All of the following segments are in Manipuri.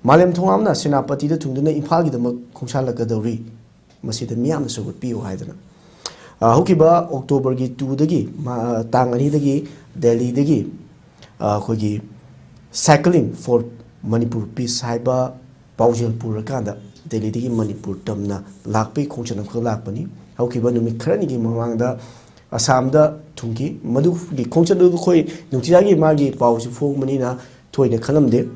Malem Thongam Senapati the Tunduna Impagi the Konshala Gadori, Masita Miam so would be Hydra. Hokiba, October gi 2 degi, Tangani degi, Delhi degi, Hogi cycling for Manipur Peace Haiba, Paujil Purakanda, Delhi degi Manipur Tamna, Lakpi, Konchan Lakpani, Hokiba Numi Kranigi Mamanga, Asamda, Tunki, Madu, the Konchan Koi, Nutiagi Magi, Pauji Fog Manina, Toy the Kalamde,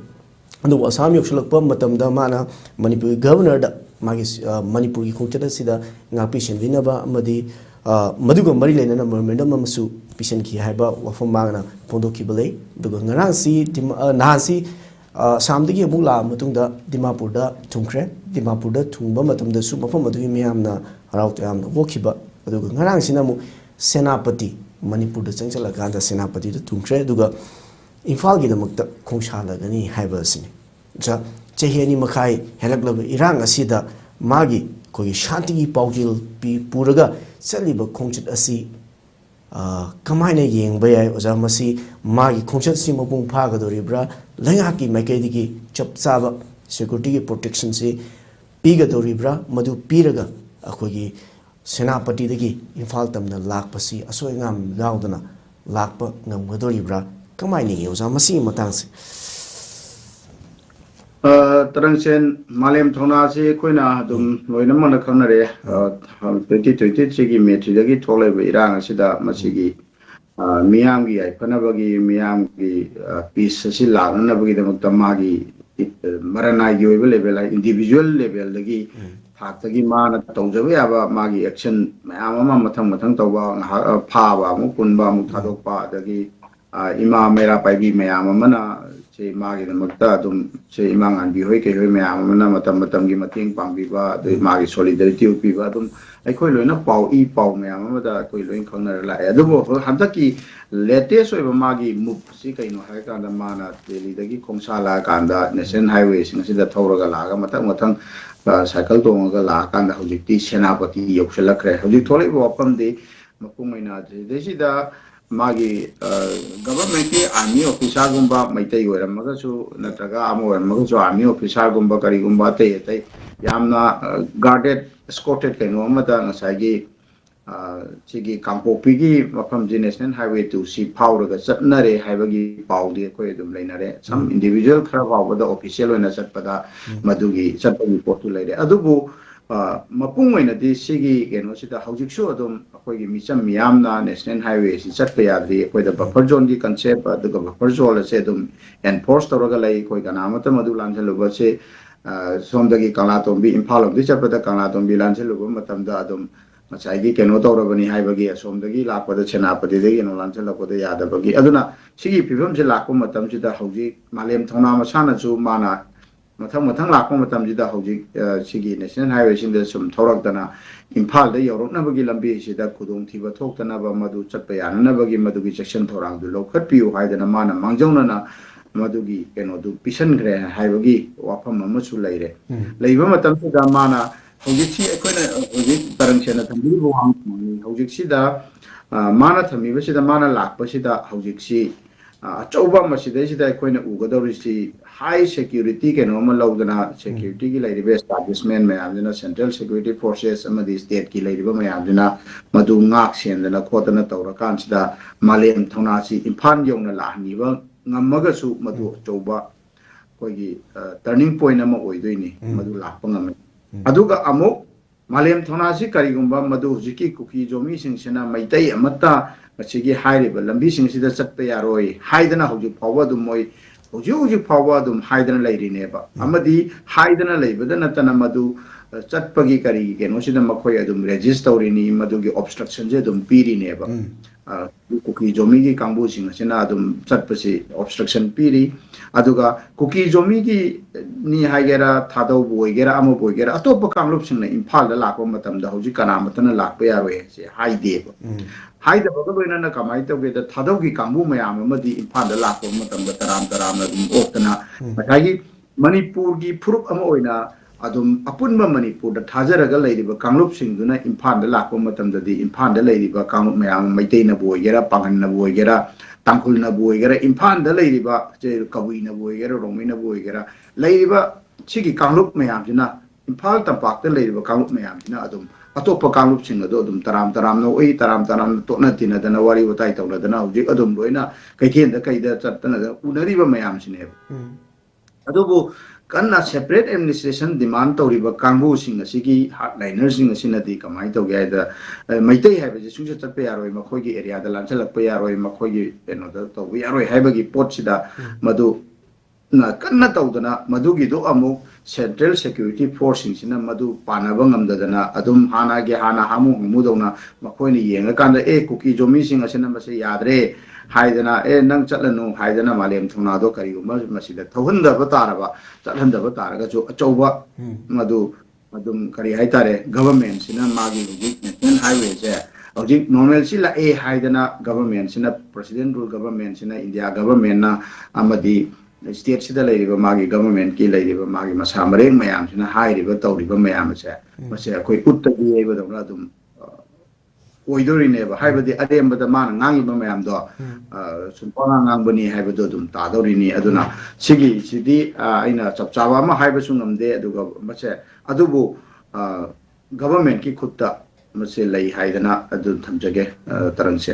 and the Wasam Yokshalapam, Matamda Mana, Manipur Governor, Magis Manipuri Konchan Sida, Napishan Vinaba, Madi. Maduga Marilyn and Masu Pishanki Haiba, Wafam Magna, Pondo Kibale, the Gangansi, Nasi, Samdigi Bula, Matunda, Dimapurda, Tunkre, Dimapurda, Tumba, Matum, the Super Madumiamna, Rautam, Wokiba, the Gangan Sinamu, Senapati, Manipur, the Central Ganda Senapati, the Tunkre, Duga, Infalgi the Mukta, Kongshala, Gani, Haibasini. Ja, Cheheni Makai, Helagla, Iranga Sida, Magi, Koi Shanti Paujil, Puraga. Saliba Concert Asi Kamina Ying Bay Ozamasi, Magi Concert Simabung Paga do Ribra, Langaki Makadiki, Chop Saba, Security Protection Say, Piga do Ribra, Madu Piraga, Akogi, Senapati degi, Infaltam the Lakpasi, Asoingam Laudana, Lakpa, Namadoribra, Kamini Ozamasi Matansi. Tarangsen Malem Thonasi Koina dum Loinamana Conare 2023 Metri Tole Irang Sida Masigi Miamgi, Panabagi, Miamgi, Peace Silla, Nabagi the Mutamagi, Marana level, individual level, the Gi, Patagi Man, Tonjaviaba, Magi action, Mamma Matang Toba, Pava, Mukunba, Mutadopa, the Gi, Ima Mera Paibi, Mayamana. Say Magi the Mutadum, say Mang and Bihoke, Matam Gimating, Pambiva, the Magi solidarity of Pivadum. I call you a pow, e pow, Mamma, Coiling Conner Lai. The wolf, Hantaki, latest of Magi move, Sika in Haka, the Mana, the Lidaki Kongsala, Ganda, Nesen Highways, and the Toragalaga, Matam, Cycle Dongala, and the Hojiti, Senapati, Yokshalakre, Hojitoli, welcome the Mapumina. This is the Magi government army officer gumba Maitay or Magasu Nataga Amo and Magasu army officer gumba Karigumba Te Yamna guarded escorted Kenomata Nasagi Chigi Campo Pigi from Genesis Highway to see power the Satnare Havagi Pauli Quedum Linare some individual crab over the official and a Satpada Madugi Satpagi Portulade Adubu Mapung in a Sigi Genosita Housing Show them Misam Miamna National Highways Satpaya the buffer zone the concept the buffer zone sedum and post Rogalay Koiganamata Madulan Helubase Somdagi Kalatombi Impal of this up the Kalatombi Lancelubum Matamdadum Masagi Kenotorabani Hibagi Somdagi Lapa the Chenapati and Lancela the Yadabagi Aduna Sigi Pivum Jelakum Matamjida Hoji Malem Tonama Sanazu Mana Matang Lakum Matamjida Hoji Sigi National Highways in the Sum Torakdana Impal the Yorok Nabagi Lambi Sida Kudum Tiva Tokanaba Madu Chapaya Nabagi Madugi section Torang the local Piu Haidanamana Mangjona Madugi Kenodu Pisan Gre Hibagi Wapam Mamusu Lady Labor Matamsida Mana Hojiksi Equina Paranchana Tambu Hojixida Mana Tamibasida Mana Lakpasida Hojiksi Choba Masidesida Equina Ugadorisi high security can normal Logana security like the establishment Mayamina Central Security Forces some of the state ki like Mayamina Madungax and the Lakotana Taurakansta Malem Tonasi Impan Yong La Niva Namagasu Madu Choba Kogi turning point Nama Oidini Madu Lapangam Aduga Amo Malem Tonasi Karigumba Madu Ziki Kuki Jomi Sina Maitai Amata Machigi High River Lambising Sida Satpayaroi Haidana Hoju Power Dumoy Uji power dum Haidan lady neighbor. Amadi Haidan labor than Atanamadu Chatpagi Kari, Genosida Makoyadum, registerini Madugi obstruction jedum piri neighbor. Cookie Jomigi Kambusing, Senadum Chatpasi obstruction piri. Aduga Cookie Jomigi ni Hagera, Tado Boygera, Amo Boygera, Atopa Kamlupson in Pal the Lakomatam, the Hojikanamatan Lakpayaway, high deva. High the Bogabina Kamaita with the Tadogi Kambu Mayamadi in Panda Lako Matam, the Taram Oktana, Matagi, Manipurgi, Purup Amoina, Adum Apunma Manipur, the Tazaraga lady, but Kamlup Singuna in Panda Lako Matam, the in Panda lady, but Kamlup Mayam, Maitena Boygera, Pangana Boygera, Tankulna Boygera, in Panda lady, but Kawina Boygera, Romina Boygera, ꯂꯩꯔꯤꯕ ꯁꯤꯒꯤ ꯀꯥꯡꯂꯨꯞ ꯃꯌꯥꯝꯁꯤꯅ ꯏꯝꯐꯥꯜ ꯇꯝꯄꯥꯛꯇ ꯂꯩꯔꯤꯕ ꯀꯥꯡꯂꯨꯞ ꯃꯌꯥꯝꯁꯤꯅ ꯑꯗꯨꯝ ꯑꯇꯣꯞꯄ ꯀꯥꯡꯂꯨꯞꯁꯤꯡ ꯑꯗꯨ ꯑꯗꯨꯝ ꯇꯔꯥꯝꯅ ꯑꯣꯏ ꯇꯔꯥꯝꯅ ꯇꯣꯠꯅ ꯇꯤꯟꯅꯗꯅ ꯋꯥꯔꯤ ꯋꯥꯇꯥꯏ ꯇꯧꯅꯗꯅ ꯍꯧꯖꯤꯛ ꯑꯗꯨꯝ ꯂꯣꯏꯅ ꯀꯩꯊꯦꯜꯗ ꯀꯩꯗ ꯆꯠꯇꯅ ꯎꯅꯔꯤꯕ ꯃꯌꯥꯝꯁꯤꯅꯦꯕ ꯑꯗꯨꯕꯨ ꯀꯟꯅ ꯁꯦꯄꯔꯦꯠ ꯑꯦꯗꯃꯤꯅꯤꯁꯇ꯭ꯔꯦꯁꯟ ꯗꯤꯃꯥꯟ ꯇꯧꯔꯤꯕ ꯀꯥꯡꯕꯨꯁꯤꯡ ꯑꯁꯤꯒꯤ ꯍꯥꯔꯠꯂꯥꯏꯅꯔꯁꯤꯡ ꯑꯁꯤꯅꯗꯤ ꯀꯃꯥꯏꯅ ꯇꯧꯒꯦ ꯍꯥꯏꯕꯗ ꯃꯩꯇꯩ ꯍꯥꯏꯕꯁꯤ ꯁꯨꯡꯆꯠ ꯆꯠꯄ ꯌꯥꯔꯣꯏ ꯃꯈꯣꯏꯒꯤ ꯑꯦꯔꯤꯌꯥꯗ ꯂꯥꯟꯁꯤꯜꯂꯛꯄ ꯌꯥꯔꯣꯏ ꯃꯈꯣꯏꯒꯤ ꯀꯩꯅꯣꯗ ꯇꯧꯕ ꯌꯥꯔꯣꯏ ꯍꯥꯏꯕꯒꯤ ꯄꯣꯠꯁꯤꯗ ꯃꯗꯨ ꯀꯟꯅ ꯇꯧꯗꯅ ꯃꯗꯨꯒꯤꯗꯣ ꯑꯃꯨꯛ ꯁꯦꯟꯇ꯭ꯔꯦꯜ ꯁꯦꯀ꯭ꯌꯨꯔꯤꯇꯤ ꯐꯣꯔꯁꯁꯤꯡꯁꯤꯅ ꯃꯗꯨ ꯄꯥꯟꯅꯕ ꯉꯝꯗꯗꯅ ꯑꯗꯨꯝ ꯍꯥꯟꯅ ꯍꯥꯃꯨ ꯍꯥꯃꯨꯗꯧꯅ ꯃꯈꯣꯏꯅ ꯌꯦꯡꯉꯀꯥꯟꯗ ꯀꯨꯀꯤ ꯖꯣꯃꯤꯁꯤꯡ ꯑꯁꯤꯅ ꯃꯁꯤ ꯌꯥꯗ꯭ꯔꯦ ꯍꯥꯏꯗꯅ ꯅꯪ ꯆꯠꯂꯅꯨ ꯍꯥꯏꯗꯅ ꯃꯥꯂꯦꯝ ꯊꯧꯅꯥꯗꯣ ꯀꯔꯤꯒꯨꯝꯕ ꯃꯁꯤꯗ ꯊꯧꯍꯟꯗꯕ ꯇꯥꯔꯕ ꯆꯠꯍꯟꯗꯕ ꯇꯥꯔꯒꯁꯨ ꯑꯆꯧꯕ ꯃꯗꯨ ꯑꯗꯨꯝ ꯀꯔꯤ ꯍꯥꯏꯇꯥꯔꯦ ꯒꯚꯔꯟꯃꯦꯟꯠꯁꯤꯅ ꯃꯥꯒꯤ ꯍꯧꯖꯤꯛ ꯅꯦꯁꯅꯦꯜ ꯍꯥꯏꯋꯦꯁꯦ ꯍꯧꯖꯤꯛ ꯅꯣꯔꯃꯦꯜꯁꯤ ꯂꯥꯛꯑꯦ ꯍꯥꯏꯗꯅ ꯒꯚꯔꯟꯃꯦꯟꯠꯁꯤꯅ ꯄ꯭ꯔꯁꯤꯗꯦꯟ ꯔꯨꯜ ꯒꯚꯔꯟꯃꯦꯟꯠꯁꯤꯅ ꯏꯟꯗꯤꯌꯥ ꯒꯚꯔꯟꯃꯦꯟꯠꯅ ꯑꯃꯗꯤ ꯁ꯭ꯇꯦꯠꯁꯤꯗ ꯂꯩꯔꯤꯕ ꯃꯥꯒꯤ ꯒꯚꯔꯟꯃꯦꯟꯠꯀꯤ ꯂꯩꯔꯤꯕ ꯃꯥꯒꯤ ꯃꯁꯥ ꯃꯔꯦꯡ ꯃꯌꯥꯝꯁꯤꯅ ꯍꯥꯏꯔꯤꯕ ꯇꯧꯔꯤꯕ ꯃꯌꯥꯝ ꯑꯁꯦ ꯃꯁꯤ ꯑꯩꯈꯣꯏ ꯎꯠꯇꯒꯤ ꯌꯩꯕꯗꯧꯅ ꯑꯗꯨꯝ ꯑꯣꯏꯗꯣꯔꯤꯅꯦꯕ ꯍꯥꯏꯕꯗꯤ ꯑꯔꯦꯝꯕꯗ ꯃꯥꯅ ꯉꯥꯡꯉꯤꯕ ꯃꯌꯥꯝꯗꯣ ꯁꯨꯝ ꯄꯉꯥꯡ ꯉꯥꯡꯕꯅꯤ ꯍꯥꯏꯕꯗꯣ ꯑꯗꯨꯝ ꯇꯥꯗꯧꯔꯤꯅꯤ ꯑꯗꯨꯅ ꯁꯤꯒꯤꯁꯤꯗꯤ ꯑꯩꯅ ꯆꯞ ꯆꯥꯕ ꯑꯃ ꯍꯥꯏꯕꯁꯨ ꯉꯝꯗꯦ ꯑꯗꯨꯒ ꯃꯁꯦ ꯑꯗꯨꯕꯨ ꯒꯚꯔꯟꯃꯦꯟꯠꯀꯤ ꯈꯨꯠꯇ ꯃꯁꯤ ꯂꯩ ꯍꯥꯏꯗꯅ ꯑꯗꯨ ꯊꯝꯖꯒꯦ ꯇꯔꯟꯁꯦ